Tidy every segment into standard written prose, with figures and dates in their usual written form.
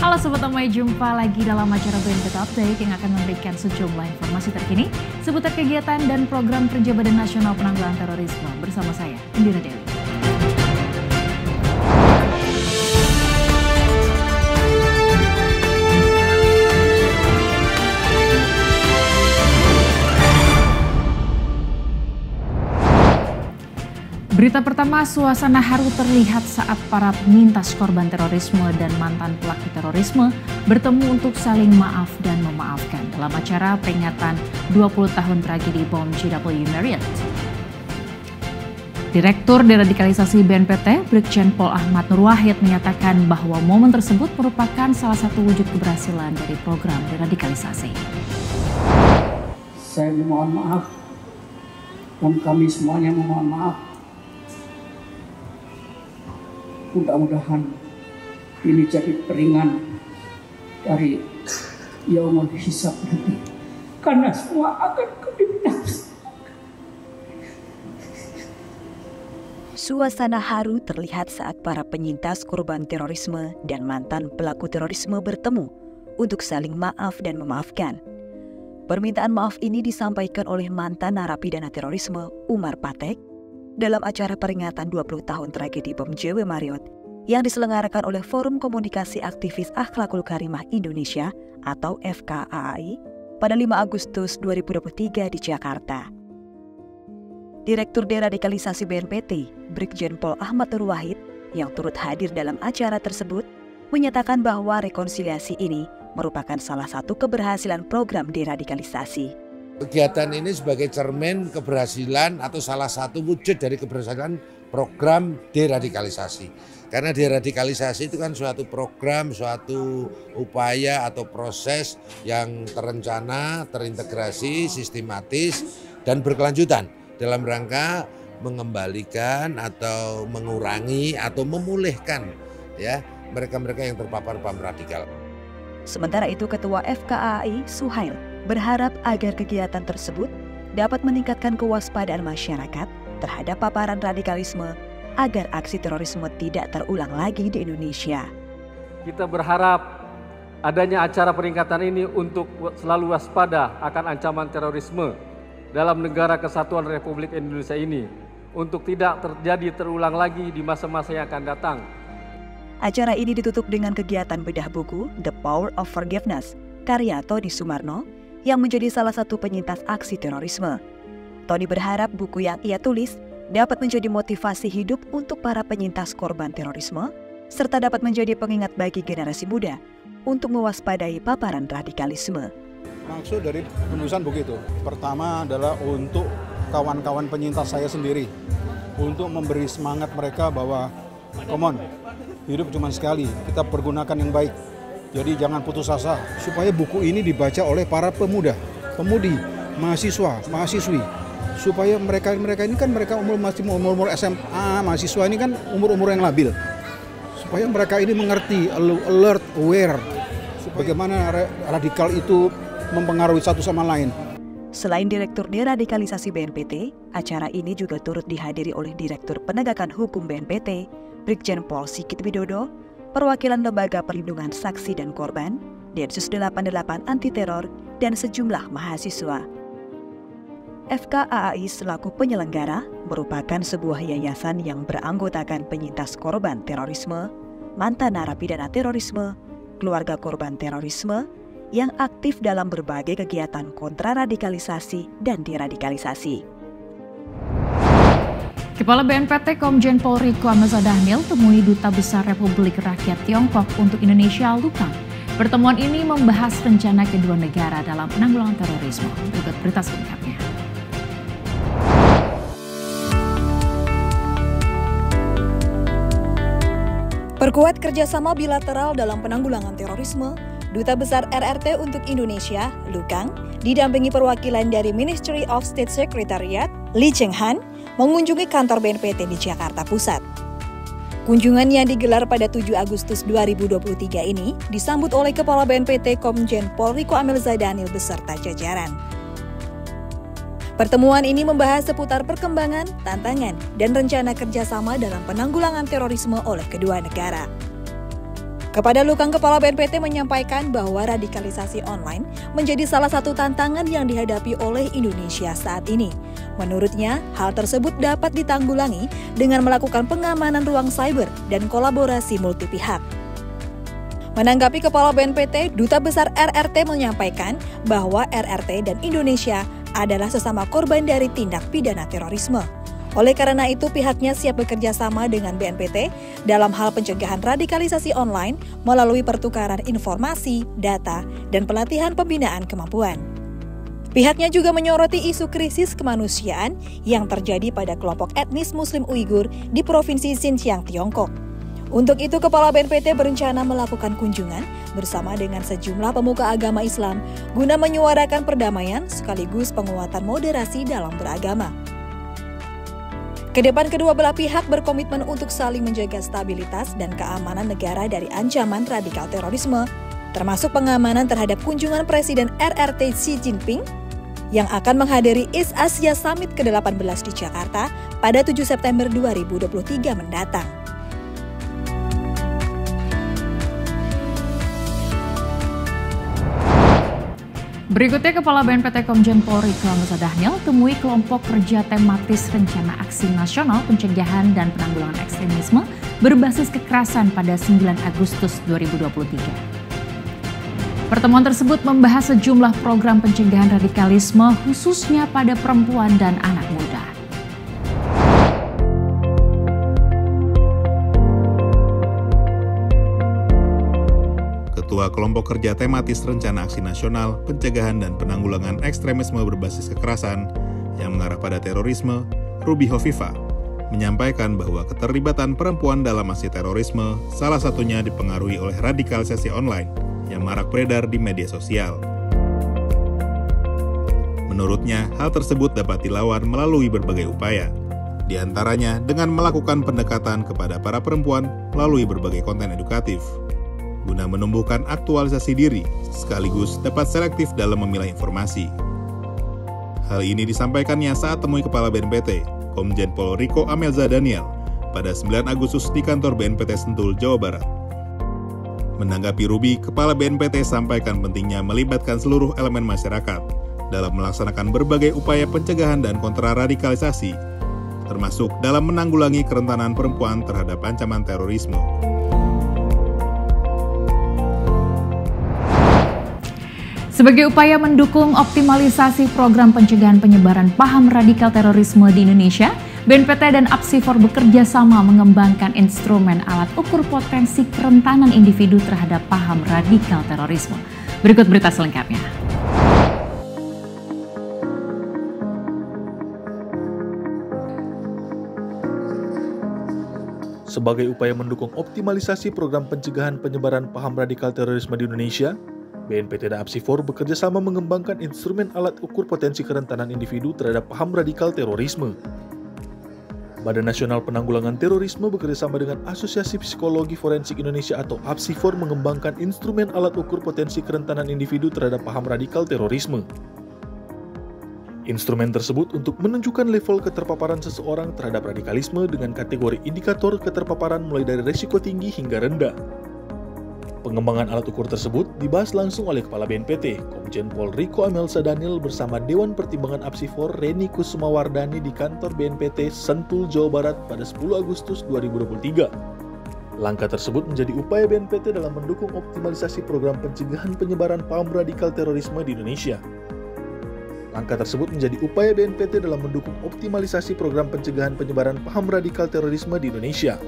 Halo Sobat Amai, jumpa lagi dalam acara BNPT Update yang akan memberikan sejumlah informasi terkini seputar kegiatan dan program kerja Badan Nasional Penanggulangan Terorisme bersama saya, Indira Dewi. Berita pertama, suasana haru terlihat saat para penyintas korban terorisme dan mantan pelaku terorisme bertemu untuk saling maaf dan memaafkan dalam acara peringatan 20 tahun tragedi bom JW Marriott. Direktur Deradikalisasi BNPT, Brigjen Pol Ahmad Nur Wahid menyatakan bahwa momen tersebut merupakan salah satu wujud keberhasilan dari program deradikalisasi. Saya mohon maaf dan kami semuanya mohon maaf. Mudah-mudahan ini jadi peringan dari yaumul hisab nanti, karena semua akan kebinasaan. Suasana haru terlihat saat para penyintas korban terorisme dan mantan pelaku terorisme bertemu untuk saling maaf dan memaafkan. Permintaan maaf ini disampaikan oleh mantan narapidana terorisme Umar Patek dalam acara peringatan 20 tahun tragedi bom JW Marriott yang diselenggarakan oleh Forum Komunikasi Aktivis Akhlakul Karimah Indonesia atau FKAI pada 5 Agustus 2023 di Jakarta. Direktur Deradikalisasi BNPT, Brigjen Pol Ahmad Nur Wahid, yang turut hadir dalam acara tersebut, menyatakan bahwa rekonsiliasi ini merupakan salah satu keberhasilan program deradikalisasi. Kegiatan ini sebagai cermin keberhasilan atau salah satu wujud dari keberhasilan program deradikalisasi. Karena deradikalisasi itu kan suatu program, suatu upaya atau proses yang terencana, terintegrasi, sistematis, dan berkelanjutan dalam rangka mengembalikan atau mengurangi atau memulihkan ya mereka-mereka yang terpapar paham radikal. Sementara itu Ketua FKAI Suhail berharap agar kegiatan tersebut dapat meningkatkan kewaspadaan masyarakat terhadap paparan radikalisme agar aksi terorisme tidak terulang lagi di Indonesia. Kita berharap adanya acara peringatan ini untuk selalu waspada akan ancaman terorisme dalam negara kesatuan Republik Indonesia ini untuk tidak terulang lagi di masa-masa yang akan datang. Acara ini ditutup dengan kegiatan bedah buku The Power of Forgiveness karya Tony Sumarno yang menjadi salah satu penyintas aksi terorisme. Tony berharap buku yang ia tulis dapat menjadi motivasi hidup untuk para penyintas korban terorisme, serta dapat menjadi pengingat bagi generasi muda untuk mewaspadai paparan radikalisme. Maksud dari penulisan buku itu, pertama adalah untuk kawan-kawan penyintas saya sendiri, untuk memberi semangat mereka bahwa, come on, hidup cuma sekali, kita pergunakan yang baik. Jadi jangan putus asa, supaya buku ini dibaca oleh para pemuda, pemudi, mahasiswa, mahasiswi. Supaya mereka ini kan mereka masih umur SMA, mahasiswa ini kan umur-umur yang labil. Supaya mereka ini mengerti, alert, aware, bagaimana radikal itu mempengaruhi satu sama lain. Selain Direktur Deradikalisasi BNPT, acara ini juga turut dihadiri oleh Direktur Penegakan Hukum BNPT, Brigjen Pol Sigit Widodo, perwakilan Lembaga Perlindungan Saksi dan Korban, Densus 88 Anti Teror, dan sejumlah mahasiswa. FKAI selaku penyelenggara merupakan sebuah yayasan yang beranggotakan penyintas korban terorisme, mantan narapidana terorisme, keluarga korban terorisme, yang aktif dalam berbagai kegiatan kontraradikalisasi dan deradikalisasi. Kepala BNPT Komjen Pol Riko Amezah Dhanil temui Duta Besar Republik Rakyat Tiongkok untuk Indonesia Lukang. Pertemuan ini membahas rencana kedua negara dalam penanggulangan terorisme. Berikut berita selengkapnya. Perkuat kerjasama bilateral dalam penanggulangan terorisme, Duta Besar RRT untuk Indonesia, Lukang, didampingi perwakilan dari Ministry of State Secretariat, Lee Cheng-han, mengunjungi kantor BNPT di Jakarta Pusat. Kunjungan yang digelar pada 7 Agustus 2023 ini disambut oleh Kepala BNPT Komjen Pol Riko Amezah Dhanil beserta jajaran. Pertemuan ini membahas seputar perkembangan, tantangan, dan rencana kerjasama dalam penanggulangan terorisme oleh kedua negara. Kepada Lukang, Kepala BNPT menyampaikan bahwa radikalisasi online menjadi salah satu tantangan yang dihadapi oleh Indonesia saat ini. Menurutnya, hal tersebut dapat ditanggulangi dengan melakukan pengamanan ruang cyber dan kolaborasi multipihak. Menanggapi Kepala BNPT, Duta Besar RRT menyampaikan bahwa RRT dan Indonesia adalah sesama korban dari tindak pidana terorisme. Oleh karena itu, pihaknya siap bekerja sama dengan BNPT dalam hal pencegahan radikalisasi online melalui pertukaran informasi, data, dan pelatihan pembinaan kemampuan. Pihaknya juga menyoroti isu krisis kemanusiaan yang terjadi pada kelompok etnis Muslim Uighur di Provinsi Xinjiang, Tiongkok. Untuk itu, Kepala BNPT berencana melakukan kunjungan bersama dengan sejumlah pemuka agama Islam guna menyuarakan perdamaian sekaligus penguatan moderasi dalam beragama. Kedepan kedua belah pihak berkomitmen untuk saling menjaga stabilitas dan keamanan negara dari ancaman radikal terorisme, termasuk pengamanan terhadap kunjungan Presiden RRT Xi Jinping yang akan menghadiri East Asia Summit ke-18 di Jakarta pada 7 September 2023 mendatang. Berikutnya, Kepala BNPT Komjen Pol Riko Amel Zadaniel temui kelompok kerja tematis Rencana Aksi Nasional Pencegahan dan Penanggulangan Ekstremisme berbasis kekerasan pada 9 Agustus 2023. Pertemuan tersebut membahas sejumlah program pencegahan radikalisme khususnya pada perempuan dan anak muda. Ketua Kelompok Kerja Tematis Rencana Aksi Nasional Pencegahan dan Penanggulangan Ekstremisme Berbasis Kekerasan yang mengarah pada terorisme, Ruby Hovifa, menyampaikan bahwa keterlibatan perempuan dalam aksi terorisme salah satunya dipengaruhi oleh radikalisasi online yang marak beredar di media sosial. Menurutnya, hal tersebut dapat dilawan melalui berbagai upaya, di antaranya dengan melakukan pendekatan kepada para perempuan melalui berbagai konten edukatif, guna menumbuhkan aktualisasi diri, sekaligus dapat selektif dalam memilah informasi. Hal ini disampaikannya saat temui Kepala BNPT, Komjen Pol Riko Amel Zadaniel, pada 9 Agustus di kantor BNPT Sentul, Jawa Barat. Menanggapi Ruby, Kepala BNPT sampaikan pentingnya melibatkan seluruh elemen masyarakat dalam melaksanakan berbagai upaya pencegahan dan kontraradikalisasi, termasuk dalam menanggulangi kerentanan perempuan terhadap ancaman terorisme. Sebagai upaya mendukung optimalisasi program pencegahan penyebaran paham radikal terorisme di Indonesia, BNPT dan Apsifor bekerja sama mengembangkan instrumen alat ukur potensi kerentanan individu terhadap paham radikal terorisme. Berikut berita selengkapnya. Sebagai upaya mendukung optimalisasi program pencegahan penyebaran paham radikal terorisme di Indonesia, BNPT dan Apsifor bekerja sama mengembangkan instrumen alat ukur potensi kerentanan individu terhadap paham radikal terorisme. Badan Nasional Penanggulangan Terorisme bekerjasama dengan Asosiasi Psikologi Forensik Indonesia atau Apsifor mengembangkan instrumen alat ukur potensi kerentanan individu terhadap paham radikal terorisme. Instrumen tersebut untuk menunjukkan level keterpaparan seseorang terhadap radikalisme dengan kategori indikator keterpaparan mulai dari risiko tinggi hingga rendah. Pengembangan alat ukur tersebut dibahas langsung oleh Kepala BNPT, Komjen Pol Riko Amel Zadaniel bersama Dewan Pertimbangan Apsifor Reni Kusumawardani di kantor BNPT Sentul, Jawa Barat pada 10 Agustus 2023. Langkah tersebut menjadi upaya BNPT dalam mendukung optimalisasi program pencegahan penyebaran paham radikal terorisme di Indonesia. Langkah tersebut menjadi upaya BNPT dalam mendukung optimalisasi program pencegahan penyebaran paham radikal terorisme di Indonesia.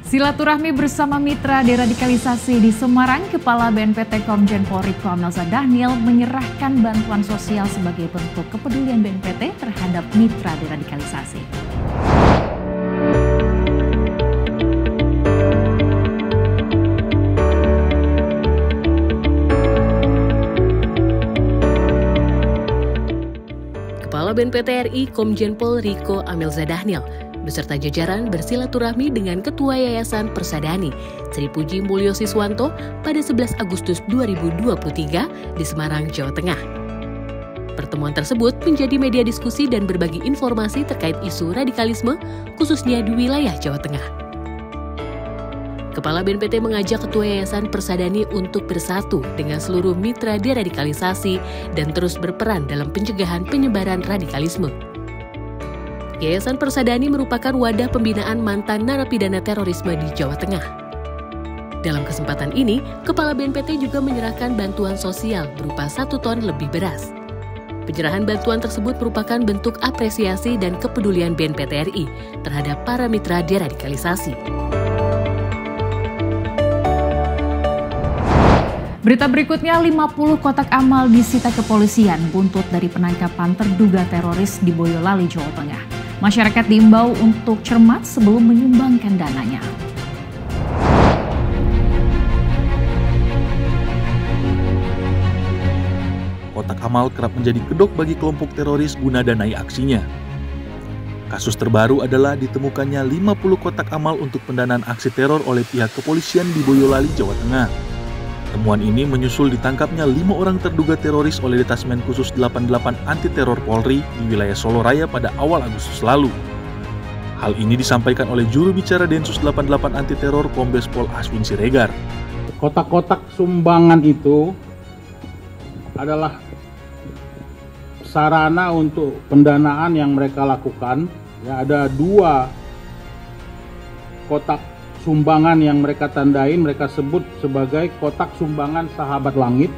Silaturahmi bersama mitra deradikalisasi di Semarang, Kepala BNPT Komjen Pol Riko Amel Zadaniel menyerahkan bantuan sosial sebagai bentuk kepedulian BNPT terhadap mitra deradikalisasi. Kepala BNPT RI Komjen Pol Riko Amel Zadaniel beserta jajaran bersilaturahmi dengan Ketua Yayasan Persadani, Sri Puji Mulyo Siswanto pada 11 Agustus 2023 di Semarang, Jawa Tengah. Pertemuan tersebut menjadi media diskusi dan berbagi informasi terkait isu radikalisme, khususnya di wilayah Jawa Tengah. Kepala BNPT mengajak Ketua Yayasan Persadani untuk bersatu dengan seluruh mitra deradikalisasi dan terus berperan dalam pencegahan penyebaran radikalisme. Yayasan Persadani merupakan wadah pembinaan mantan narapidana terorisme di Jawa Tengah. Dalam kesempatan ini, Kepala BNPT juga menyerahkan bantuan sosial berupa 1 ton lebih beras. Penyerahan bantuan tersebut merupakan bentuk apresiasi dan kepedulian BNPT RI terhadap para mitra deradikalisasi. Berita berikutnya, 50 kotak amal disita kepolisian buntut dari penangkapan terduga teroris di Boyolali, Jawa Tengah. Masyarakat diimbau untuk cermat sebelum menyumbangkan dananya. Kotak amal kerap menjadi kedok bagi kelompok teroris guna danai aksinya. Kasus terbaru adalah ditemukannya 50 kotak amal untuk pendanaan aksi teror oleh pihak kepolisian di Boyolali, Jawa Tengah. Temuan ini menyusul ditangkapnya 5 orang terduga teroris oleh Detasmen Khusus 88 Anti Teror Polri di wilayah Solo Raya pada awal Agustus lalu. Hal ini disampaikan oleh juru bicara Densus 88 Anti Teror Kombes Pol Aswin Siregar. Kotak-kotak sumbangan itu adalah sarana untuk pendanaan yang mereka lakukan. Ya, ada 2 kotak sumbangan yang mereka tandain, mereka sebut sebagai kotak sumbangan sahabat langit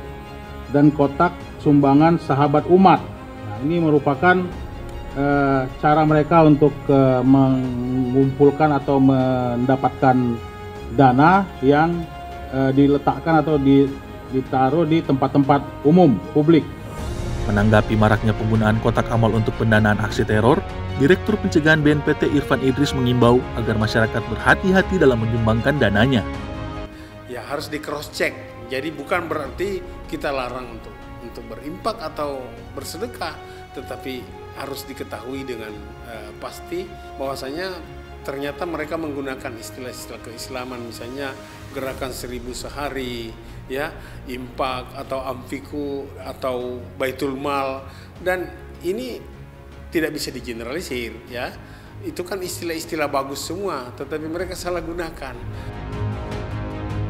dan kotak sumbangan sahabat umat. Nah, ini merupakan cara mereka untuk mengumpulkan atau mendapatkan dana yang diletakkan atau ditaruh di tempat-tempat umum, publik. Menanggapi maraknya penggunaan kotak amal untuk pendanaan aksi teror, Direktur Pencegahan BNPT Irfan Idris mengimbau agar masyarakat berhati-hati dalam menyumbangkan dananya. Ya, harus di cross check. Jadi bukan berarti kita larang untuk berimpak atau bersedekah, tetapi harus diketahui dengan pasti bahwasanya ternyata mereka menggunakan istilah-istilah keislaman, misalnya gerakan 1000 sehari, ya, impak atau amfiku atau baitul mal, dan ini tidak bisa digeneralisir, ya. Itu kan istilah-istilah bagus semua, tetapi mereka salah gunakan.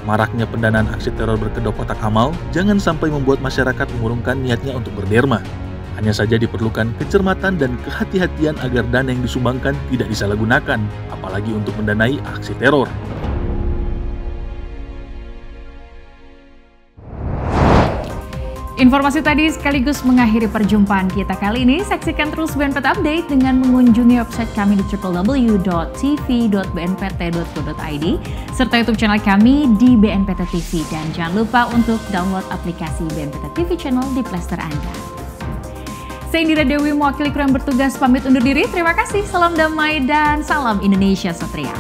Maraknya pendanaan aksi teror berkedok kotak amal jangan sampai membuat masyarakat mengurungkan niatnya untuk berderma. Hanya saja diperlukan kecermatan dan kehati-hatian agar dana yang disumbangkan tidak disalahgunakan, apalagi untuk mendanai aksi teror. Informasi tadi sekaligus mengakhiri perjumpaan kita kali ini. Saksikan terus BNPT Update dengan mengunjungi website kami di www.tv.bnpt.go.id serta YouTube channel kami di BNPT TV. Dan jangan lupa untuk download aplikasi BNPT TV Channel di Play Store Anda. Saya Indira Dewi mewakili kru yang bertugas pamit undur diri. Terima kasih, salam damai dan salam Indonesia Satria.